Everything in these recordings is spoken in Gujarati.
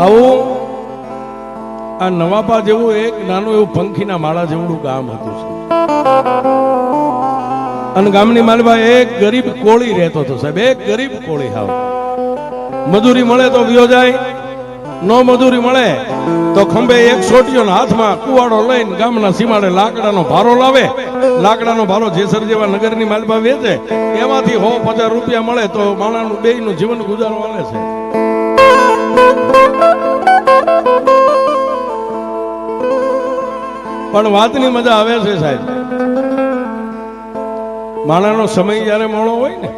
આવું આ નવાપા જેવું એક નાનું એવું પંખીના માળા જેવડું ગામ હતું. અને ગામની માલમાં એક ગરીબ કોળી રહેતો હતો સાહેબ, એક ગરીબ કોળી. હાવ મજૂરી મળે તો વિયો જાય, નો મજૂરી મળે તો ખંભે એક સોટીઓ હાથમાં કુવાડો લઈને ગામના સીમાડે લાકડાનો ભારો લાવે. લાકડાનો ભારો જેસર જેવા નગરની માલમાં વેચે, એમાંથી 150 રૂપિયા મળે તો માણાનું બેયનું જીવન ગુજારો હાલે છે. પણ વાતની મજા આવે છે સાહેબ, માણાનો સમય જયારે મોડો હોય ને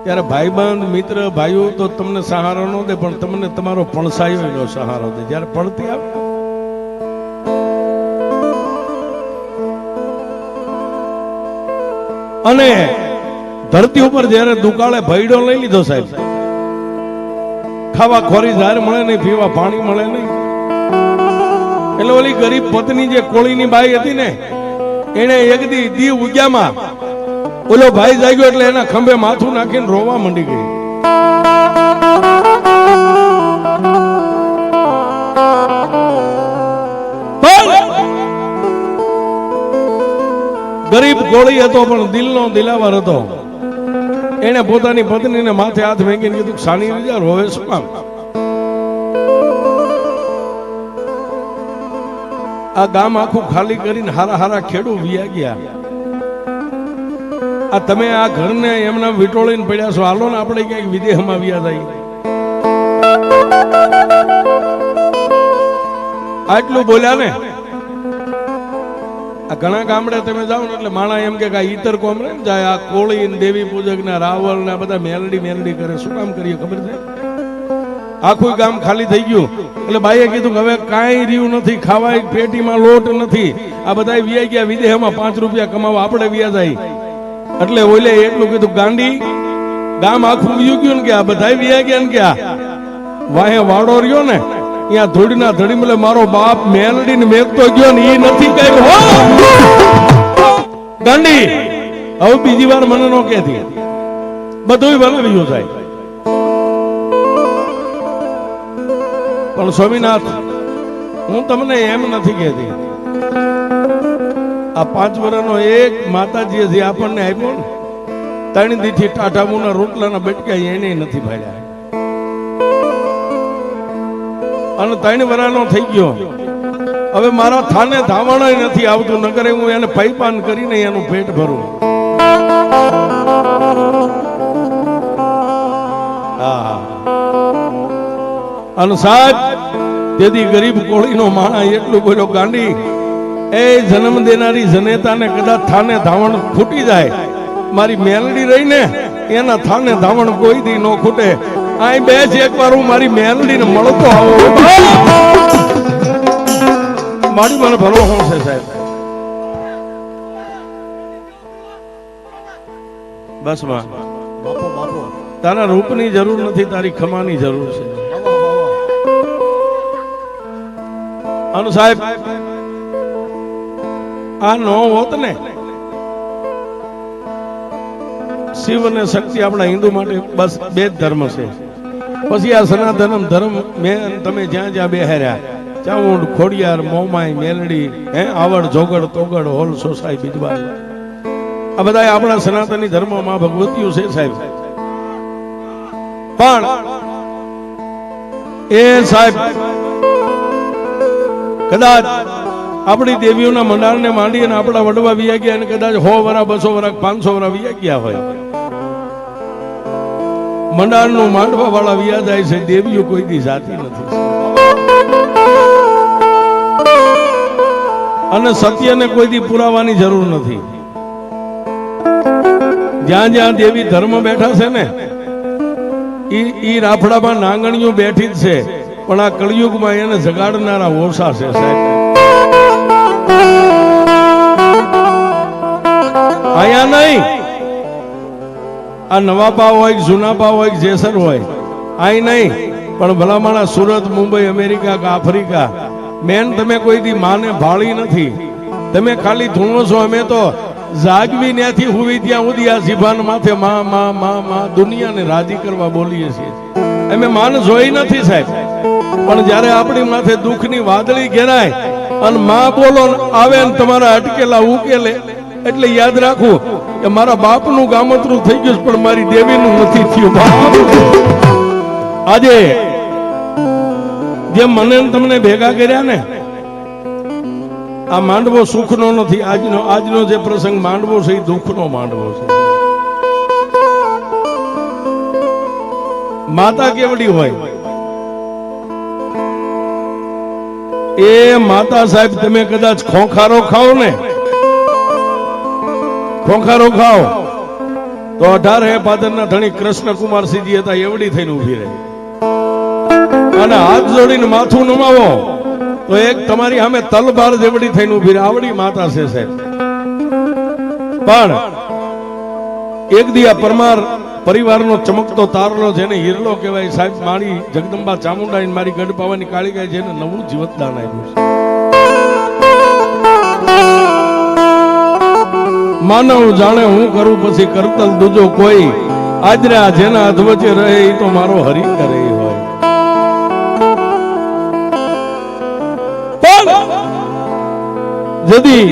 ત્યારે ભાઈબંધ મિત્ર ભાઈઓ તો તમને સહારો ન દે, પણ તમને તમારો પણસાયો એનો સહારો દે. જયારે પડતી આવે અને ધરતી ઉપર જયારે દુકાળે ભયડો લઈ લીધો સાહેબ, ખાવા ખોરી ઝાર મળે નહીં, પીવા પાણી મળે નહીં, એટલે ઓલી ગરીબ પત્ની જે કોળીની બાઈ હતી ને, એને એક દી ઉગ્યામાં ઓલો ભાઈ જાગ્યો એટલે એના ખંભે માથું નાખીને રોવા માંડી ગઈ. ગરીબ કોળી હતો પણ દિલનો દિલાવર હતો. એને પોતાની પત્નીને માથે હાથ ફેંકીને કીધું, સાની રીજા રોવે શું કામ? આ ગામ આખું ખાલી કરીને હારા હારા ખેડૂ વિયા ગયા. આ તમે આ ઘરને એમના વિટોળીને પડ્યા છો, હાલો ને આપણે ક્યાંક વિદેહમાં વ્યા જાય. આટલું બોલ્યા ને. આ ઘણા ગામડે તમે જાઓ ને એટલે માણા એમ કે ઈતર કોમ રે ને જાય, આ કોળી ને દેવી પૂજક ને રાવળ ને બધા મેલડી મેલડી કરે. શું કામ કરીએ ખબર છે? આખું ગામ ખાલી થઈ ગયું એટલે બાઈએ કીધું કે હવે કાંઈ રહ્યું નથી, ખાવાય પેટીમાં લોટ નથી, આ બધા વ્યા ગયા વિદેહમાં 5 રૂપિયા કમાવા, આપણે વ્યા જાય. એટલે ઓલે એટલું કીધું, ગાંડી ગામ આખું વ્યું ગયું ને કે આ બધા વ્યા ગયા ને કે વાહે વાડો રહ્યો ને ત્યાં ધૂળના ધડી મળે, મારો બાપ મેલડી ને મેકતો ગયો ને એ નથી કઈ. હો ગાંડી, હવે બીજી વાર મને નો કહેતી, બધું બનાવ્યું સાહેબ. પણ સ્વામિનાથ, હું તમને એમ નથી કહેતી, આ 5 વર્ષનો એક માતાજીએ જે આપણને આપ્યો ને, 3 દીથી ટાઢામુના રોટલાના બેટકા એને નથી ભાડ્યા. અને 3 વર્ષનો થઈ ગયો, હવે મારા થાને ધાવણ નથી આવતું, નકરે હું એને પૈપાન કરીને એનું પેટ ભરું. અને સાહેબ તેથી ગરીબ કોળીનો માણા એટલું બોલ્યો, ગાંડી એ જન્મ દેનારી જનેતાને કદાચ થાને ધાવણ ખૂટી જાય, મારી મેલડી રહીને એના થાને ધાવણ કોઈ દી નો ખૂટે. અહીં બેસ એકવાર હું મારી મેલડીને મળતો આવું. મારી મને ભરોસો છે સાહેબ. બસ માં તારા રૂપની જરૂર નથી, તારી ખમાની જરૂર છે. અને સાહેબ આ નો હોત ને, શિવ અને શક્તિ આપણા હિન્દુ માટે બસ 2 જ ધર્મ છે. પછી આ સનાતન ધર્મ મેં તમે જ્યાં જ્યાં બેહાર્યા, ચામુંડ, ખોડિયાર, મોમાઈ, મેલડી, આવડ, જોગડ, તોગડ, હોલ, સોસાઈ, બીજવા, આ બધા આપણા સનાતની ધર્મમાં ભગવતીઓ છે સાહેબ. પણ એ સાહેબ કદાચ આપણી દેવીઓના મંડાણને માંડી અને આપણા વડવા વિયા ગયા, અને કદાચ 100 વર્ષ, 200 વર્ષ, 500 વર્ષ વિયા ગયા હોય, મંડાણનું માંડવા વાળા વિયા જાય છે, દેવીઓ કોઈ દી જાતી નથી. અને સત્યને કોઈ દી પુરાવાની જરૂર નથી. જ્યાં જ્યાં દેવી ધર્મ બેઠા છે ને, ઈ રાફડામાં નાંગણીઓ બેઠી જ છે, પણ આ કળિયુગમાં એને જગાડનારા ઓછા છે સાહેબ. અહીંયા નહીં, આ નવાપા હોય, જૂનાપા હોય, જેસર હોય, અહીં નહીં, પણ ભલામણા સુરત, મુંબઈ, અમેરિકા કે આફ્રિકા, મેન તમે કોઈ દી માને ભાળી નથી. તમે ખાલી ધૂણો છો, અમે તો જાગવી ત્યાંથી હુવી ત્યાં સુધી આ જીભાન માથે માં દુનિયાને રાજી કરવા બોલીએ છીએ. અમે માન જોઈ નથી સાહેબ. પણ જ્યારે આપણી માથે દુઃખની વાદળી ઘેરાય અને માં બોલો આવે ને તમારા અટકેલા ઉકેલે, એટલે યાદ રાખવું કે મારા બાપનું ગામતરું થઈ ગયું પણ મારી દેવીનું નથી થયું. આજે જે મને તમને ભેગા કર્યા ને, આ માંડવો સુખનો નથી. આજનો જે પ્રસંગ માંડવો છે એ દુઃખનો માંડવો છે. માતા કેવડી હોય એ માતા સાહેબ, તમે કદાચ ખોખારો ખાઓ ને, ખોખારો ખાઓ તો 18 પાદરના ધણી કૃષ્ણકુમારસિંહજી હતા એવડી થઈને ઉભી રહી. અને હાથ જોડીને માથું નમાવો તો એક તમારી સામે તલવાર જેવડી થઈને ઉભી રહે. આવડી માતા છે સાહેબ. પણ એક દી આ પરમાર પરિવારનો ચમકતો તારલો જેને હીરલો કહેવાય સાહેબ, મારી જગદંબા ચામુંડા મારી ગઢપાવાની કાળીગાય જેને નવું જીવતદાન આપ્યું છે. માનવ જાણે હું કરું પછી કરતલ દૂજો કોઈ, આજરા જેના અધવચે રહે એ તો મારો હરી કરે હોય. જદી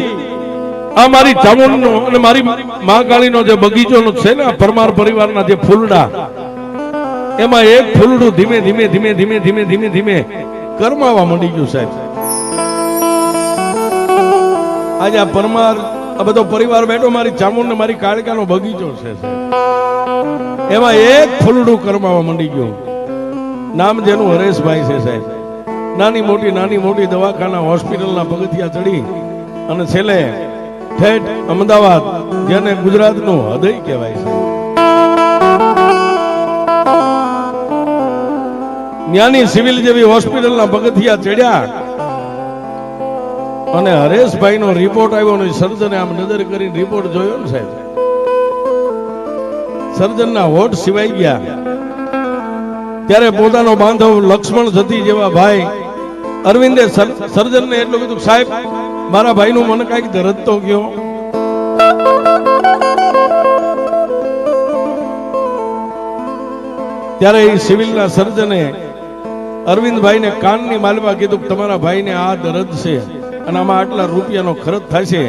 આ મારી ચામુંડનો અને મારી મહાકાળીનો જે બગીચો છે ને, પરમાર પરિવારના જે ફૂલડા, એમાં એક ફૂલડું ધીમે ધીમે ધીમે ધીમે ધીમે ધીમે ધીમે કરમાવા માંડી ગયું સાહેબ. આજે આ પરમાર આ બધો પરિવાર બેઠો મારી ચામુંડ ને મારી કાળકાનો બગીચો છે. એમાં એક ફૂલડું કરમાવા માંડી ગયું. નામ જેનું હરેશભાઈ છે સાહેબ. નાની મોટી દવાખાના હોસ્પિટલના પગથિયા ચડી અને છેલ્લે ઠેઠ અમદાવાદ, જેને ગુજરાતનું હૃદય કહેવાય છે, ન્યાની સિવિલ જેવી હોસ્પિટલના પગથિયા ચડ્યા અને હરેશભાઈ નો રિપોર્ટ આવ્યો ને સર્જને આમ નજર કરીને રિપોર્ટ જોયો ને સાહેબ, સર્જનના હોઠ સિવાય ગયા. ત્યારે પોતાનો બાંધવ લક્ષ્મણ જતી જેવા ભાઈ અરવિંદે સર્જનને એટલું કીધું, સાહેબ મારા ભાઈનું મને કઈક દર્દ તો ગયો. ત્યારે એ સિવિલના સર્જને અરવિંદભાઈને કાનની માલમાં કીધું કે તમારા ભાઈને આ દર્દ છે અને આમાં આટલા રૂપિયાનો ખર્ચ થાય છે.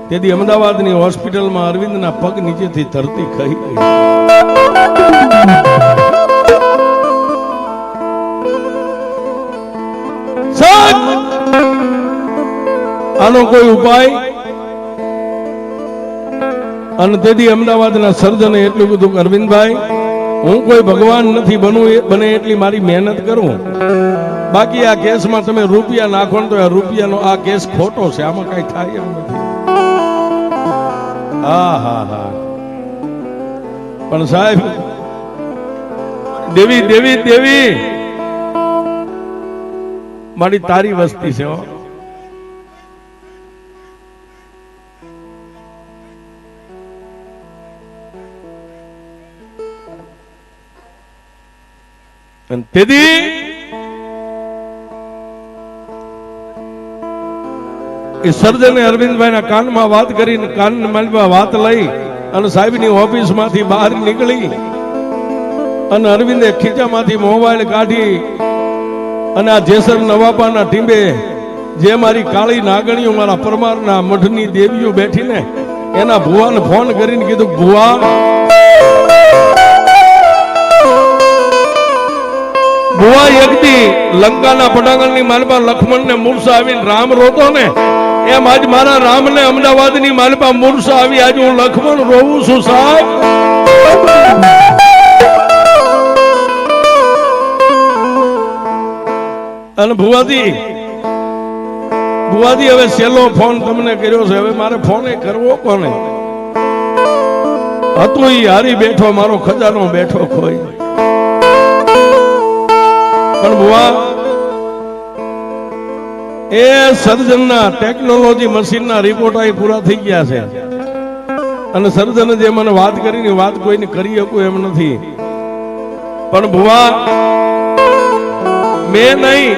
તેથી અમદાવાદની હોસ્પિટલમાં અરવિંદના પગ નીચેથી ધરતી ખહી ગઈ. આનો કોઈ ઉપાય? અને તેથી અમદાવાદના સર્જને એટલું કીધું કે અરવિંદભાઈ, હું કોઈ ભગવાન નથી બને એટલી મારી મહેનત કરું, બાકી આ કેસમાં તમે રૂપિયા નાખો ને તો આ રૂપિયાનો આ કેસ ખોટો છે, આમાં કઈ થાય એમ નથી. હા પણ સાહેબ, દેવી દેવી દેવી મારી તારી વસ્તી છે. તેથી એ સર્જને અરવિંદભાઈ ના કાનમાં વાત કરીને કાનમાં વાત લઈ અને સાહેબની ઓફિસ માંથી બહાર નીકળી અને અરવિંદે ખીચામાંથી મોબાઈલ કાઢી અને આ જેસર નવાપાના ટીંબે જે મારી કાળી નાગણીઓ મારા પરમારના મઠની દેવીઓ બેઠીને એના ભુવાને ફોન કરીને કીધું, ભુવા એકદી લંકાના પટાંગણની માલપા લક્ષ્મણને મૂર્છા આવીને રામ રોતો ને, એમ આજ મારા રામને અમદાવાદની માલપા મૂર્છા આવી આજે હું લક્ષ્મણ રોવું છું સાહેબ. અને ભુવાજી હવે છેલ્લો ફોન તમને કર્યો છે, હવે મારે ફોન કરવો કોને? હતું ઈ હારી બેઠો, મારો ખજાનો બેઠો ખોઈ. પણ ભુવા એ સર્જનના ટેકનોલોજી મશીનના રિપોર્ટ અહીં પૂરા થઈ ગયા છે અને સર્જને જે મને વાત કરીને વાત કોઈને કરી શકું એમ નથી. પણ ભુવા મેં નહીં,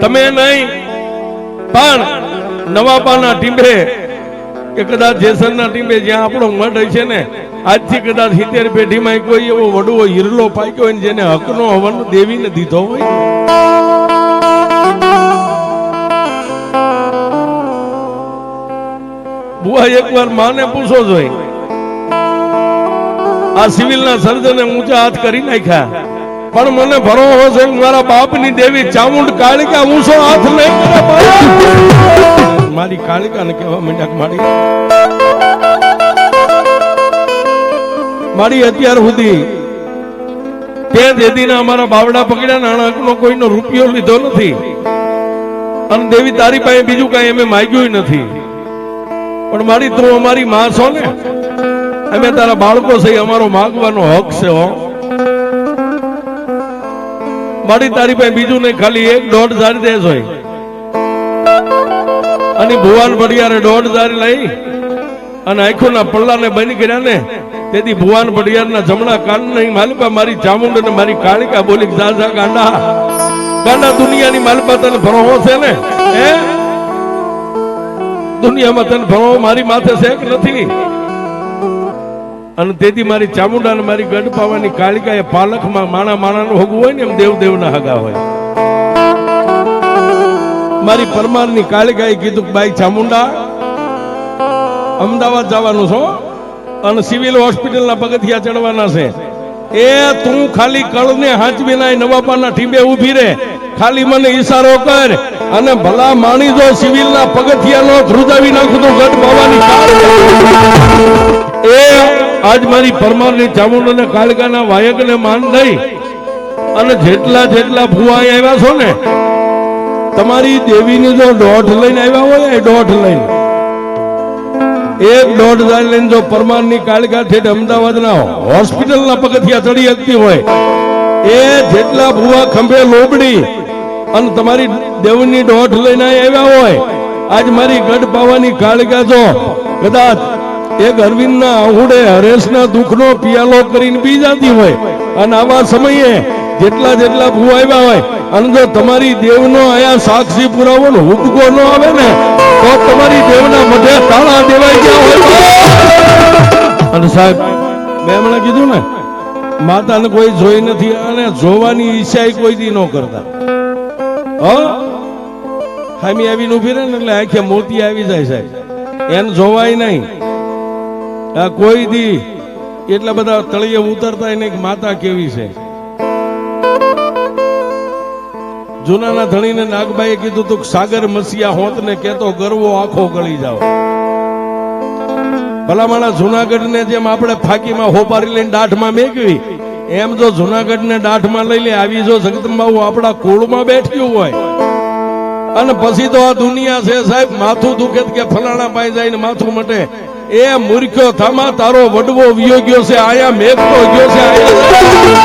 તમે નહીં, પણ નવાપાના ટીંબે કે કદાચ જેસરના ટીંબે જ્યાં આપણો મઠ છે ને, આજથી કદાચ 70 પેઢીમાં કોઈ એવો વડવો હીરલો પાક્યો હોય જેને હકનો હવન દેવીને દીધો હોય, બુઆ એકવાર માને પૂછો જોઈ, આ સિવિલના સર્જને ઊંચા હાથ કરી નાખ્યા, પણ મને ભરોસો છે મારા બાપની દેવી ચામુંડ કાળિકા ઊંચો હાથ નહીં કરે. મારી કાળિકાને કહેવા માંડ્યા, મારી અત્યાર સુધી તે દેદીના અમારા બાવડા પકડ્યા, નાણાકનો કોઈનો રૂપિયો લીધો નથી, અને દેવી તારી પાસે બીજું કઈ અમે માગ્યું નથી, પણ મારી તું અમારી માં છો ને, અમે તારા બાળકો છે, અમારો માગવાનો હક છે હો. મારી તારી પાસે બીજું નહીં, ખાલી 1-1.5 દેશ હોય, અને ભુવાન ભડિયારે 1.5 લઈ અને આંખોના પલ્લાને બંધ કર્યા ને, તેથી ભુવાન ભડિયારના જમણા કાન નહીં માલિપા મારી ચામુંડ અને મારી કાળિકા બોલી, જા જા ગાંડા ગાંડા, દુનિયાની માલિપા તને ભરોસો છે ને? હે, દુનિયામાં તને ભરોસો મારી માથે છે કે નથી? અને તેથી મારી ચામુંડા અને મારી ગઢ પાવાની કાળિકા એ પાલખમાં માણા માણાનું હગું હોય ને, એમ દેવ દેવના હગા હોય. મારી પરમારની કાળિકાએ કીધું કે બાઈ ચામુંડા, અમદાવાદ જવાનું છો અને સિવિલ હોસ્પિટલના પગથિયા ચડવાના છે, એ તું ખાલી કળને હાંચવીના નવાપાના ઠીંબે ઊભી રહે, ખાલી મને ઈશારો કર, અને ભલા માણી જો સિવિલના પગથિયાનો ધ્રુજાવી નાખું તો ગઢ પાવાની એ આજ મારી પરમારની ચામુંડ અને કાળિકાના વાયકને માન દઈ, અને જેટલા જેટલા ભુવા આવ્યા છો ને, તમારી દેવીની જો 1.5 લઈને આવ્યા હોય, 1.5 લઈને 1-1.5 લઈને જો પરમારની કાળિકા ઠેઠ અમદાવાદના હોસ્પિટલના પગથિયા ચડી શકતી હોય, એ જેટલા ભુવા ખંભે લોબડી અને તમારી દેવની 1.5 લઈને આવ્યા હોય, આજ મારી ગઢ પાવાની કાળિકા જો કદાચ એક અરવિંદના આહુડે હરેશના દુઃખનો પિયાલો કરીને પી જતી હોય, અને આવા સમયે જેટલા જેટલા ભૂ આવ્યા હોય, અને જો તમારી દેવનો આયા સાક્ષી પુરાવો ને હુડકો ન આવે ને, તો તમારી દેવના મઢે તાળા દેવાઈ ગયા હોય. અને સાહેબ, મેં હમણાં કીધું ને, માતાને કોઈ જોઈ નથી, અને જોવાની ઈચ્છા કોઈ દી ન કરતા. હામી આવીને ઉભી રહે ને એટલે આખે મોતી આવી જાય સાહેબ, એને જોવાય નહીં. આ કોઈ દી એટલા બધા તળિયે ઉતરતા નહીં કે માતા કેવી છે. જૂનાના ધણીને નાગબાઈએ કીધું તું સાગર મસીયા હોત ને કેતો ગરવો આખો ગળી જાવ. ભલામણા જુનાગઢ ને જેમ આપણે ફાકીમાં હોપારી લઈને દાઢમાં મેકવી, એમ જો જુનાગઢ ને દાઢમાં લઈ લે, આવી જો જગદંબાબુ આપણા કુળમાં બેઠ્યું હોય, અને પછી તો આ દુનિયા છે સાહેબ, માથું દુખે કે ફલાણા પાઈ જાય ને માથું મટે, એ મૂર્ખ્યો થામા તારો વડવો વિયો ગયો છે, આયા મેઘતો ગયો છે, આયા